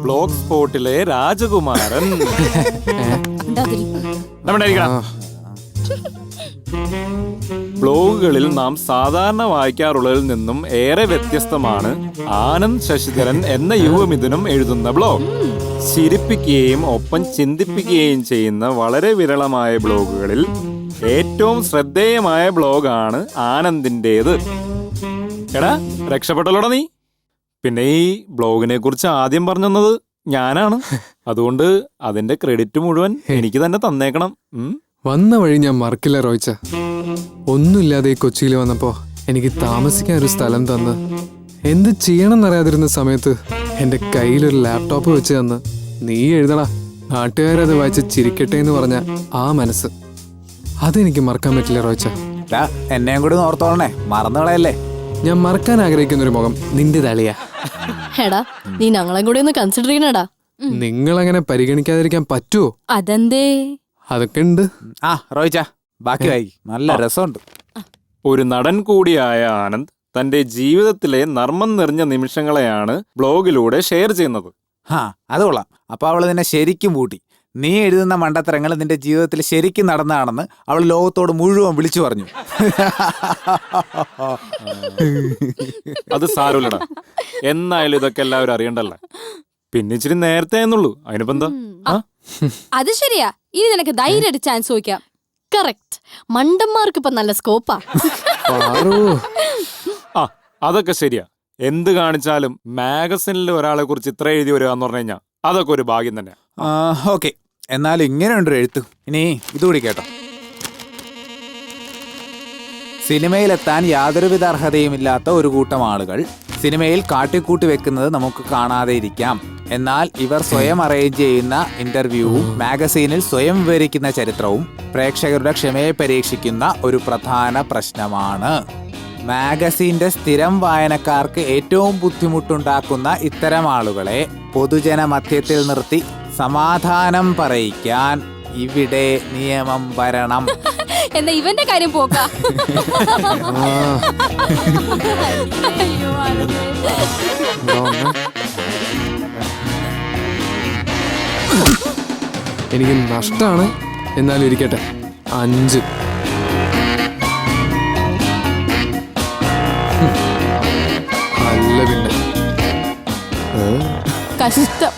Blog സ്പോട്ടിലെ രാജകുമാരൻ. ബ്ലോഗുകളിൽ നാം സാധാരണ വായിക്കാറുള്ളതിൽ നിന്നും ഏറെ വ്യത്യസ്തമാണ് ആനന്ദ് ശശിധരൻ എന്ന യുവമിഥുനം എഴുതുന്ന ബ്ലോഗ്. ചിരിപ്പിക്കുകയും ഒപ്പം ചിന്തിപ്പിക്കുകയും ചെയ്യുന്ന വളരെ വിരളമായ ബ്ലോഗുകളിൽ ഏറ്റവും ശ്രദ്ധേയമായ ബ്ലോഗാണ് ആനന്ദിന്റേത്. എടാ രക്ഷപ്പെട്ടല്ലോടാ നീ. പിന്നെ ഈ ബ്ലോഗിനെ കുറിച്ച് ആദ്യം പറഞ്ഞത് ഞാനാണ്. അതുകൊണ്ട് അതിന്റെ ക്രെഡിറ്റ് മുഴുവൻ എനിക്ക് തന്നെ തന്നേക്കണം. വന്ന വഴി ഞാൻ മറക്കില്ല റോയിച്ച. ഒന്നുമില്ലാതെ ഈ കൊച്ചിയിൽ വന്നപ്പോ എനിക്ക് താമസിക്കാൻ ഒരു സ്ഥലം തന്ന്, എന്ത് ചെയ്യണമെന്നറിയാതിരുന്ന സമയത്ത് എന്റെ കയ്യിലൊരു ലാപ്ടോപ്പ് വെച്ച് തന്ന്, നീ എഴുതടാ നാട്ടുകാരത് വായിച്ച് ചിരിക്കട്ടെ എന്ന് പറഞ്ഞ ആ മനസ്സ്, അതെനിക്ക് മറക്കാൻ പറ്റില്ല റോയിച്ച. എന്നെയും കൂടി ഓർത്തോളണേ, മറന്നുകളയല്ലേ. ഞാൻ മറക്കാൻ ആഗ്രഹിക്കുന്ന ഒരു മുഖം നിന്റെ തളിയാ. എടാ നീ ഞങ്ങളെ കൂടി ഒന്ന് കൺസിഡർ ചെയ്യണടാ. നിങ്ങളങ്ങനെ പരിഗണിക്കാതിരിക്കാൻ പറ്റുമോ? അതെന്തേ? അതൊക്കെ ഉണ്ട്. റോയിച്ച ബാക്കി വായി, നല്ല രസമുണ്ട്. ഒരു നടൻ കൂടിയായ ആനന്ദ് തന്റെ ജീവിതത്തിലെ നർമ്മം നിറഞ്ഞ നിമിഷങ്ങളെയാണ് ബ്ലോഗിലൂടെ ഷെയർ ചെയ്യുന്നത്. അത് കൊള്ളാം. അപ്പൊ അവള് നിന്നെ ശരിക്കും പൂട്ടി. നീ എഴുതുന്ന മണ്ടത്തരങ്ങൾ നിന്റെ ജീവിതത്തിൽ ശരിക്കും നടന്നതാണെന്ന് അവൾ ലോകത്തോട് മുഴുവൻ വിളിച്ചു പറഞ്ഞു. അത് സാരമില്ലടാ, എന്നായാലും ഇതൊക്കെ എല്ലാവരും അറിയണ്ടല്ലോ. പിന്നെ ഇച്ചിരി നേരത്തെ എന്നുള്ളൂ, അതിനിപ്പോ എന്താ? അത് ശരിയാ. ഇനി നിനക്ക് ധൈര്യമായിട്ട് ചാൻസ് ചോദിക്കാം. കറക്റ്റ്. മണ്ടന്മാർക്ക് ഇപ്പൊ നല്ല സ്കോപ്പാ. അതൊക്കെ ശരിയാ. എന്ത് കാണിച്ചാലും മാഗസിനിൽ ഒരാളെ കുറിച്ച് ഇത്ര എഴുതി വരിക എന്ന് പറഞ്ഞു കഴിഞ്ഞാൽ അതൊക്കെ ഒരു ഭാഗ്യം തന്നെ. ഓക്കെ, എന്നാലും ഇങ്ങനെ ഉണ്ടൊരു എഴുത്ത്. ഇനി ഇതുകൂടി കേട്ടോ. സിനിമയിലെത്താൻ യാതൊരുവിധ അർഹതയുമില്ലാത്ത ഒരു കൂട്ടം ആളുകൾ സിനിമയിൽ കാട്ടിക്കൂട്ടി വെക്കുന്നത് നമുക്ക് കാണാതെ ഇരിക്കാം. എന്നാൽ ഇവർ സ്വയം അറേഞ്ച് ചെയ്യുന്ന ഇന്റർവ്യൂവും മാഗസീനിൽ സ്വയം വിവരിക്കുന്ന ചരിത്രവും പ്രേക്ഷകരുടെ ക്ഷമയെ പരീക്ഷിക്കുന്ന ഒരു പ്രധാന പ്രശ്നമാണ്. മാഗസീന്റെ സ്ഥിരം വായനക്കാർക്ക് ഏറ്റവും ബുദ്ധിമുട്ടുണ്ടാക്കുന്ന ഇത്തരം ആളുകളെ പൊതുജന മധ്യത്തിൽ നിർത്തി സമാധാനം പറയിക്കാൻ ഇവിടെ നിയമം വരണം. എന്നാ ഇവന്റെ കാര്യം പോക്കാ. എനിക്ക് നഷ്ടാണ്, എന്നാലും ഇരിക്കട്ടെ. 5 അല്ല പിന്നെ കഷ്ടം.